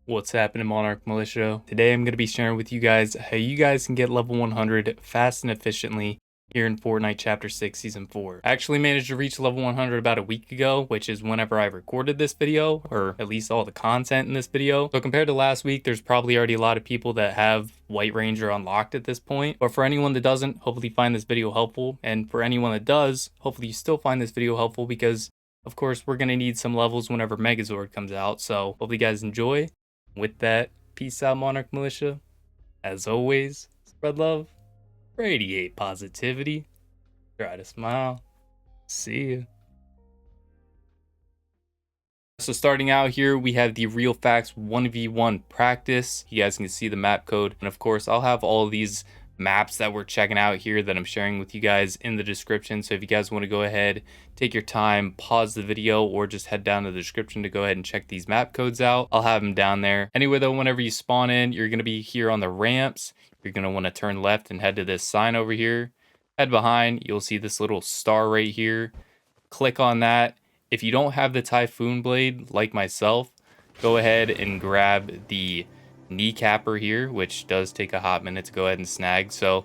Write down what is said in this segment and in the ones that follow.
What's happening, Monarch Militia? Today I'm going to be sharing with you guys how you guys can get level 100 fast and efficiently here in Fortnite Chapter 6 Season 4. I actually managed to reach level 100 about a week ago, which is whenever I recorded this video, or at least all the content in this video. So compared to last week, there's probably already a lot of people that have White Ranger unlocked at this point. But for anyone that doesn't, hopefully find this video helpful. And for anyone that does, hopefully you still find this video helpful because, of course, we're going to need some levels whenever Megazord comes out. So hopefully you guys enjoy. With that, peace out, Monarch Militia. As always, spread love, radiate positivity, try to smile. See ya. So starting out here, we have the Realfax 1v1 practice. You guys can see the map code. And of course, I'll have all of these maps that we're checking out here that I'm sharing with you guys in the description. So if you guys want to go ahead, take your time, pause the video, or just head down to the description to go ahead and check these map codes out. I'll have them down there. Anyway though, whenever you spawn in, you're going to be here on the ramps. You're going to want to turn left and head to this sign over here. Head behind, you'll see this little star right here. Click on that. If you don't have the Tycoon blade like myself, go ahead and grab the kneecapper here, which does take a hot minute to go ahead and snag. So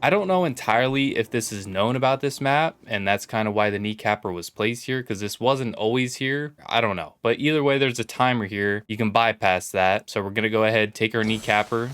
I don't know entirely if this is known about this map, and that's kind of why the kneecapper was placed here, because this wasn't always here. I don't know, but either way, there's a timer here. You can bypass that. So we're gonna go ahead, take our kneecapper,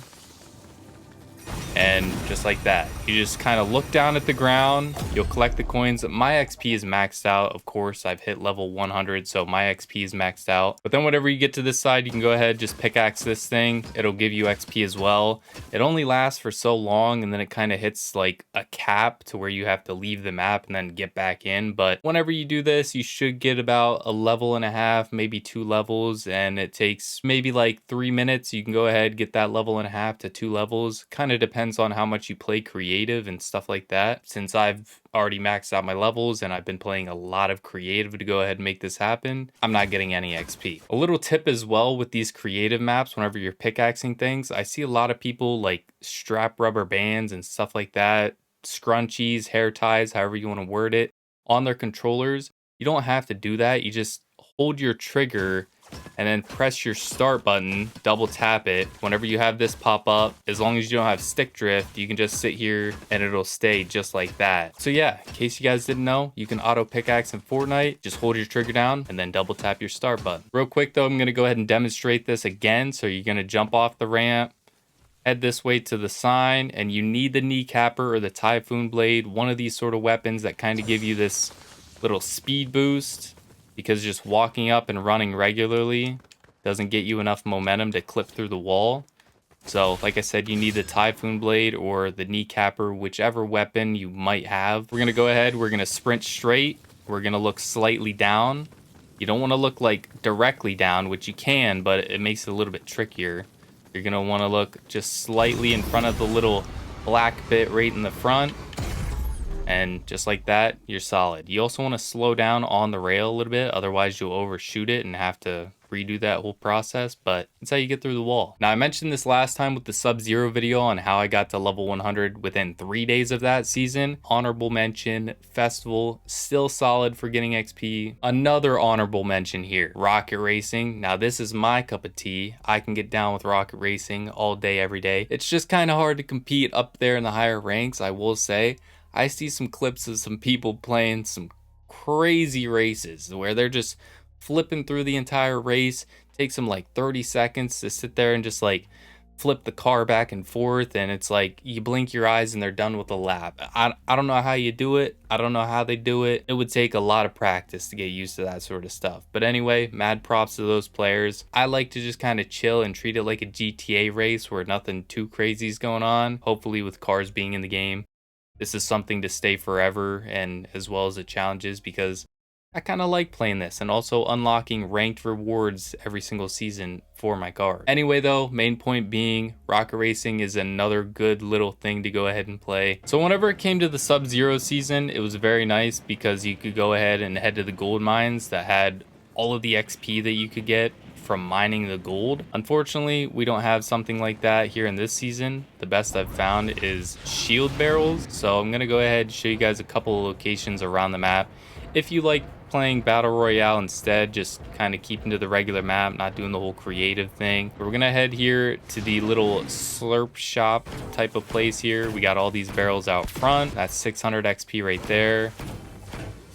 and just like that, you just kind of look down at the ground. You'll collect the coins. My XP is maxed out. Of course, I've hit level 100, so my XP is maxed out. But then whenever you get to this side, you can go ahead, just pickaxe this thing. It'll give you XP as well. It only lasts for so long, and then it kind of hits like a cap to where you have to leave the map and then get back in. But whenever you do this, you should get about a level and a half, maybe 2 levels, and it takes maybe like 3 minutes. You can go ahead, get that level and a half to 2 levels. Kind of depends on how much you play creative and stuff like that. Since I've already maxed out my levels and I've been playing a lot of creative to go ahead and make this happen, I'm not getting any XP. A little tip as well with these creative maps, whenever you're pickaxing things, I see a lot of people like strap rubber bands and stuff like that, scrunchies, hair ties, however you want to word it, on their controllers. You don't have to do that. You just hold your trigger and then press your start button, double tap it. Whenever you have this pop up, as long as you don't have stick drift, you can just sit here and it'll stay just like that. So yeah, in case you guys didn't know, you can auto pickaxe in Fortnite. Just hold your trigger down and then double tap your start button. Real quick though, I'm gonna go ahead and demonstrate this again. So you're gonna jump off the ramp, head this way to the sign, and you need the kneecapper or the Tycoon blade, one of these sort of weapons that kind of give you this little speed boost, because just walking up and running regularly doesn't get you enough momentum to clip through the wall. So like I said, you need the Tycoon blade or the kneecapper, whichever weapon you might have. We're gonna go ahead, we're gonna sprint straight, we're gonna look slightly down. You don't want to look like directly down, which you can, but it makes it a little bit trickier. You're gonna want to look just slightly in front of the little black bit right in the front. And just like that, you're solid. You also want to slow down on the rail a little bit, otherwise you'll overshoot it and have to redo that whole process, but that's how you get through the wall. Now, I mentioned this last time with the Sub-Zero video on how I got to level 100 within 3 days of that season. Honorable mention, Festival, still solid for getting XP. Another honorable mention here, Rocket Racing. Now, this is my cup of tea. I can get down with Rocket Racing all day, every day. It's just kind of hard to compete up there in the higher ranks, I will say. I see some clips of some people playing some crazy races where they're just flipping through the entire race. Takes them like 30 seconds to sit there and just like flip the car back and forth, and it's like you blink your eyes and they're done with the lap. I don't know how you do it. I don't know how they do it. It would take a lot of practice to get used to that sort of stuff. But anyway, mad props to those players. I like to just kind of chill and treat it like a GTA race where nothing too crazy is going on, hopefully with cars being in the game. This is something to stay forever, and as well as the challenges, because I kind of like playing this and also unlocking ranked rewards every single season for my car. Anyway though, main point being, Rocket Racing is another good little thing to go ahead and play. So whenever it came to the Sub-Zero season, it was very nice because you could go ahead and head to the gold mines that had all of the XP that you could get from mining the gold. Unfortunately, we don't have something like that here in this season. The best I've found is shield barrels. So I'm gonna go ahead and show you guys a couple of locations around the map. If you like playing Battle Royale instead, just kind of keeping to the regular map, not doing the whole creative thing. We're gonna head here to the little slurp shop type of place here. We got all these barrels out front. That's 600 XP right there.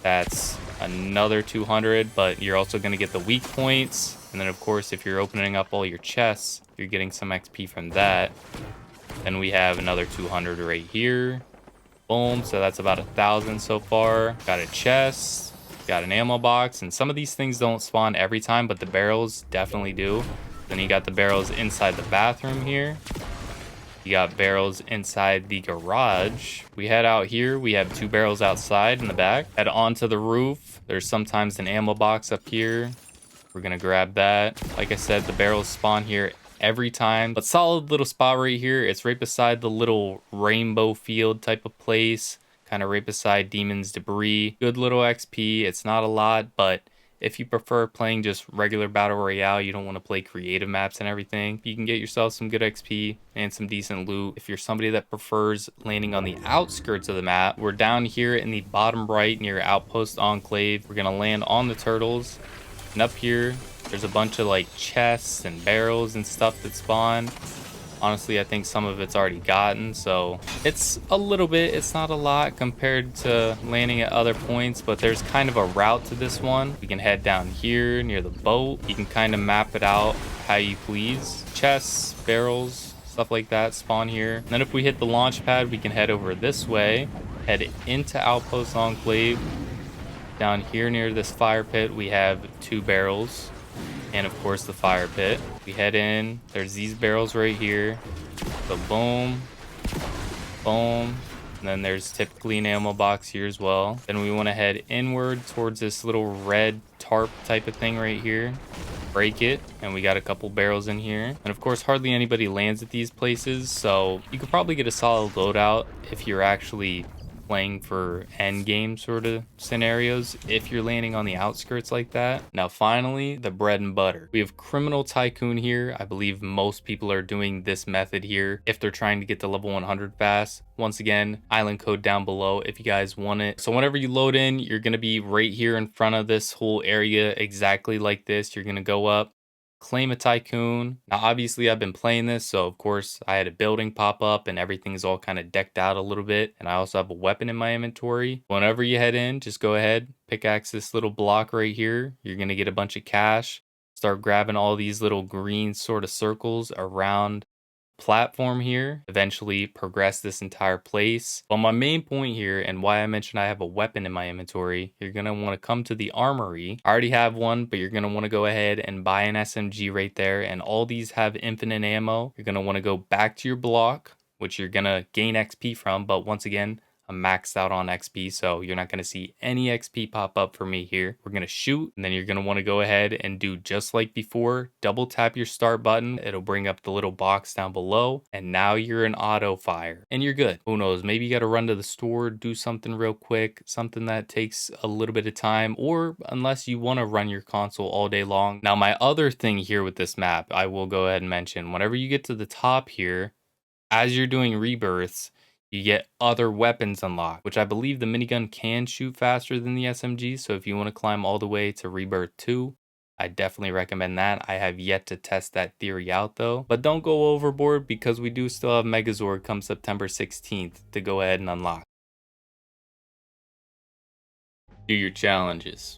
That's another 200, but you're also gonna get the weak points. And then of course, if you're opening up all your chests, you're getting some XP from that. Then we have another 200 right here. Boom, so that's about 1,000 so far. Got a chest, got an ammo box, and some of these things don't spawn every time, but the barrels definitely do. Then you got the barrels inside the bathroom here. You got barrels inside the garage. We head out here. We have 2 barrels outside in the back. Head onto the roof. There's sometimes an ammo box up here. We're gonna grab that. Like I said, the barrels spawn here every time, but solid little spot right here. It's right beside the little rainbow field type of place, kind of right beside Demon's Debris. Good little XP. It's not a lot, but if you prefer playing just regular Battle Royale, you don't want to play creative maps and everything, you can get yourself some good XP and some decent loot. If you're somebody that prefers landing on the outskirts of the map, we're down here in the bottom right near Outpost Enclave. We're going to land on the turtles. And up here, there's a bunch of like chests and barrels and stuff that spawn. Honestly, I think some of it's already gotten, so it's a little bit, it's not a lot compared to landing at other points, but there's kind of a route to this one. We can head down here near the boat. You can kind of map it out how you please. Chests, barrels, stuff like that spawn here. And then if we hit the launch pad, we can head over this way, head into Outpost Enclave. Down here near this fire pit, we have 2 barrels. And of course the fire pit. We head in, there's these barrels right here. So boom, boom. And then there's typically an ammo box here as well. Then we want to head inward towards this little red tarp type of thing right here. Break it, and we got a couple barrels in here. And of course, hardly anybody lands at these places, so you could probably get a solid loadout if you're actually playing for end game sort of scenarios if you're landing on the outskirts like that. Now finally, the bread and butter. We have Criminal Tycoon here. I believe most people are doing this method here if they're trying to get to level 100 fast. Once again, island code down below if you guys want it. So whenever you load in, you're going to be right here in front of this whole area exactly like this. You're going to go up, claim a tycoon. Now obviously I've been playing this, so of course I had a building pop up and everything's all kind of decked out a little bit, and I also have a weapon in my inventory. Whenever you head in, just go ahead, pickaxe this little block right here. You're gonna get a bunch of cash. Start grabbing all these little green sort of circles around platform here, eventually progress this entire place. But my main point here, and why I mentioned I have a weapon in my inventory, you're going to want to come to the armory. I already have one, but you're going to want to go ahead and buy an SMG right there, and all these have infinite ammo. You're going to want to go back to your block, which you're going to gain XP from, but once again, I'm maxed out on XP, so you're not going to see any XP pop up for me here. We're going to shoot, and then you're going to want to go ahead and do just like before. Double tap your start button. It'll bring up the little box down below, and now you're in auto fire, and you're good. Who knows? Maybe you got to run to the store, do something real quick, something that takes a little bit of time, or unless you want to run your console all day long. Now, my other thing here with this map, I will go ahead and mention, whenever you get to the top here, as you're doing rebirths, you get other weapons unlocked, which I believe the minigun can shoot faster than the SMG. So if you want to climb all the way to Rebirth 2, I definitely recommend that. I have yet to test that theory out though. But don't go overboard, because we do still have Megazord come September 16th to go ahead and unlock. Do your challenges.